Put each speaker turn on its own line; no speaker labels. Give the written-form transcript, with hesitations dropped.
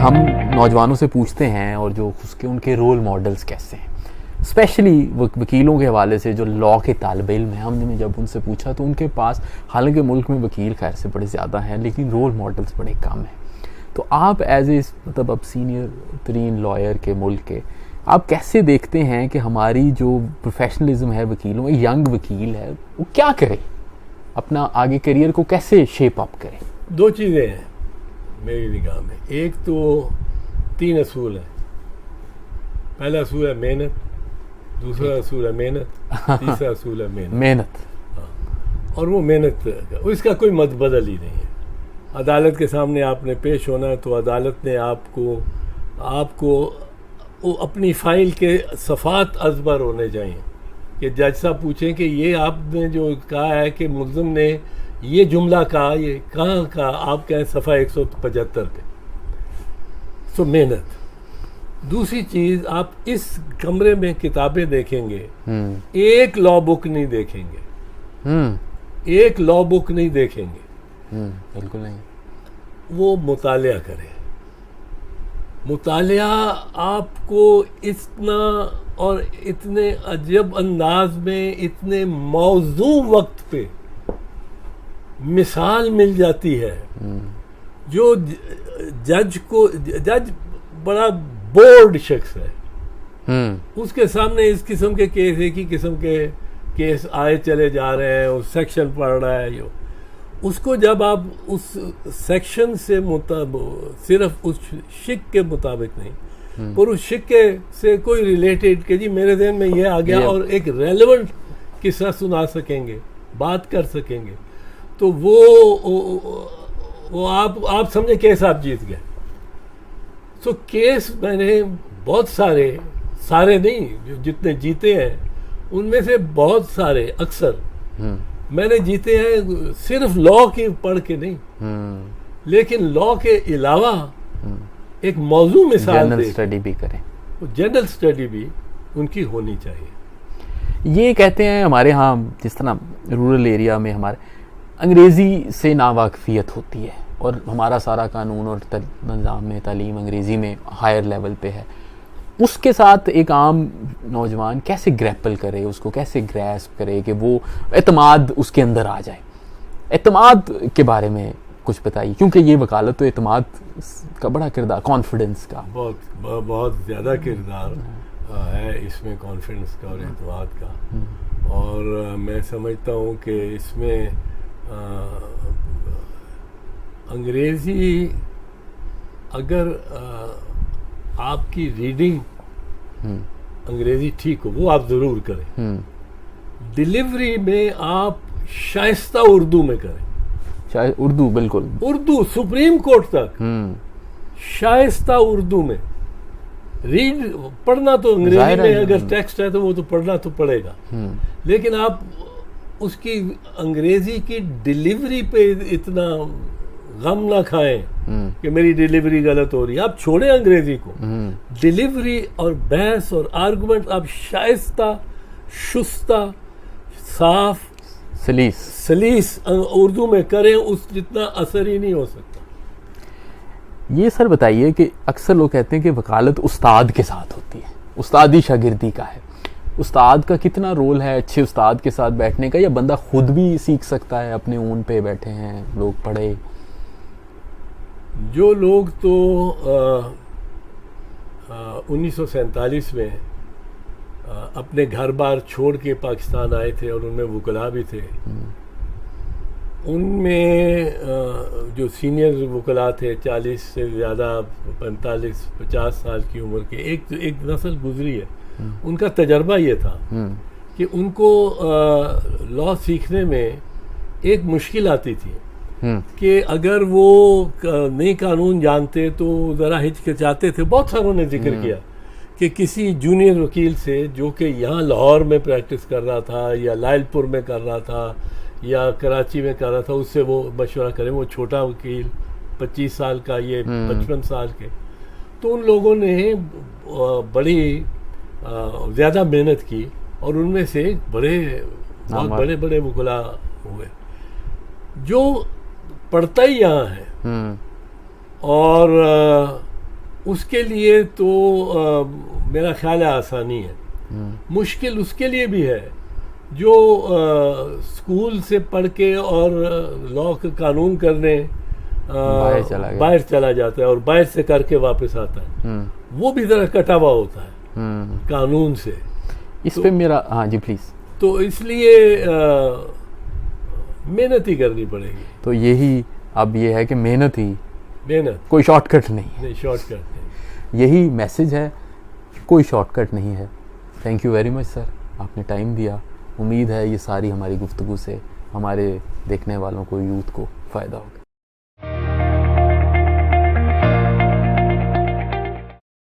ہم نوجوانوں سے پوچھتے ہیں اور جو ان کے رول ماڈلز کیسے ہیں، اسپیشلی وکیلوں کے حوالے سے جو لاء کے طالب علم ہیں، ہم نے جب ان سے پوچھا تو ان کے پاس حالانکہ ملک میں وکیل خیر سے بڑے زیادہ ہیں لیکن رول ماڈلز بڑے کم ہیں. تو آپ ایز اے مطلب اب سینئر ترین لائر کے ملک کے، آپ کیسے دیکھتے ہیں کہ ہماری جو پروفیشنلزم ہے وکیلوں، ینگ وکیل ہے، وہ کیا کرے، اپنا آگے کیریئر کو کیسے شیپ اپ کرے؟
دو چیزیں ہیں میری نگاہ میں. ایک تو 3 اصول ہیں. پہلا اصول ہے محنت، دوسرا اصول ہے محنت، تیسرا اصول ہے محنت. اور وہ محنت اس کا کوئی مد بدل ہی نہیں ہے. عدالت کے سامنے آپ نے پیش ہونا ہے تو عدالت نے آپ کو اپنی فائل کے صفحات ازبر ہونے چاہیے کہ جج صاحب پوچھیں کہ یہ آپ نے جو کہا ہے کہ ملزم نے یہ جملہ کہا، یہ کہاں کہا، آپ کہیں صفحہ 175 پہ. سو محنت. دوسری چیز، آپ اس کمرے میں کتابیں دیکھیں گے، ایک لا بک نہیں دیکھیں گے، ایک لا بک نہیں دیکھیں گے.
بالکل نہیں.
وہ مطالعہ کریں. مطالعہ آپ کو اتنا اور اتنے عجب انداز میں اتنے موزوں وقت پہ مثال مل جاتی ہے جو جج بڑا بورڈ شخص ہے. اس کے سامنے اس قسم کے کیس، ایک ہی قسم کے کیس آئے چلے جا رہے ہیں، وہ سیکشن پڑھ رہا ہے. اس کو جب آپ اس سیکشن سے صرف اس شک کے مطابق نہیں، پر اس شک سے کوئی ریلیٹڈ کہ جی میرے ذہن میں یہ آ گیا، اور ایک ریلیونٹ قصہ سنا سکیں گے، بات کر سکیں گے، تو وہ آپ سمجھیں کیس آپ جیت گئے. سو کیس میں نے بہت سارے نہیں، جتنے جیتے ہیں ان میں سے بہت سارے اکثر میں نے جیتے ہیں صرف لاء کی پڑھ کے نہیں، لیکن لاء کے علاوہ ایک موضوع مثال
جنرل اسٹڈی بھی کریں.
جنرل اسٹڈی بھی ان کی ہونی چاہیے. یہ
کہتے ہیں ہمارے ہاں جس طرح رورل ایریا میں ہمارے انگریزی سے ناواقفیت ہوتی ہے اور ہمارا سارا قانون اور نظام تعلیم انگریزی میں ہائر لیول پہ ہے، اس کے ساتھ ایک عام نوجوان کیسے گریپل کرے، اس کو کیسے گریسپ کرے کہ وہ اعتماد اس کے اندر آ جائے؟ اعتماد کے بارے میں کچھ بتائیے، کیونکہ یہ وکالت تو اعتماد کا بڑا کردار، کانفیڈنس کا
بہت زیادہ کردار ہے اس میں، کانفیڈنس کا اور اعتماد کا. اور میں سمجھتا ہوں کہ اس میں انگریزی، اگر آپ کی ریڈنگ انگریزی ٹھیک ہو، وہ آپ ضرور کریں. ڈیلیوری میں آپ شائستہ اردو میں کریں.
اردو، بالکل
اردو سپریم کورٹ تک شائستہ اردو میں. پڑھنا تو انگریزی میں اگر ٹیکسٹ ہے تو وہ تو پڑھنا تو پڑے گا، لیکن آپ اس کی انگریزی کی ڈیلیوری پہ اتنا غم نہ کھائیں کہ میری ڈیلیوری غلط ہو رہی ہے. آپ چھوڑیں انگریزی کو، ڈیلیوری اور بحث اور آرگومنٹ آپ شائستہ، شستہ، صاف، سلیس اردو میں کریں. اس جتنا اثر ہی نہیں ہو سکتا.
یہ سر بتائیے کہ اکثر لوگ کہتے ہیں کہ وکالت استاد کے ساتھ ہوتی ہے، استادی شاگردی کا ہے. استاد کا کتنا رول ہے اچھے استاد کے ساتھ بیٹھنے کا، یا بندہ خود بھی سیکھ سکتا ہے؟ اپنے اون پہ بیٹھے ہیں لوگ، پڑھے.
جو لوگ تو 1947 میں اپنے گھر بار چھوڑ کے پاکستان آئے تھے اور ان میں وکلاء بھی تھے، ان میں جو سینئر وکلاء تھے 40 سے زیادہ، 45-50 سال کی عمر کے، ایک نسل گزری ہے. ان کا تجربہ یہ تھا کہ ان کو لاء سیکھنے میں ایک مشکل آتی تھی کہ اگر وہ نئی قانون جانتے تو ذرا ہچکچاتے تھے. بہت ساروں نے ذکر کیا کہ کسی جونیئر وکیل سے جو کہ یہاں لاہور میں پریکٹس کر رہا تھا یا لائل پور میں کر رہا تھا یا کراچی میں کر رہا تھا، اس سے وہ مشورہ کریں. وہ چھوٹا وکیل 25 سال کا، یہ 55 سال کے. تو ان لوگوں نے بڑی زیادہ محنت کی اور ان میں سے بہت بڑے وکلاء ہوئے. جو پڑھتا ہی یہاں ہے اور اس کے لیے تو میرا خیال ہے آسانی ہے. مشکل اس کے لیے بھی ہے جو اسکول سے پڑھ کے اور لا کا قانون کرنے باہر چلا جاتا ہے اور باہر سے کر کے واپس آتا ہے, وہ بھی ذرا کٹا ہوا ہوتا ہے قانون سے.
اس پہ میرا ہاں جی پلیز.
تو اس لیے محنت ہی کرنی پڑے گی.
تو یہی اب یہ ہے کہ محنت, کوئی شارٹ کٹ نہیں,
شارٹ کٹ نہیں.
یہی میسج ہے, کوئی شارٹ کٹ نہیں ہے. تھینک یو ویری مچ سر, آپ نے ٹائم دیا. امید ہے یہ ساری ہماری گفتگو سے ہمارے دیکھنے والوں کو, یوتھ کو فائدہ ہوگا.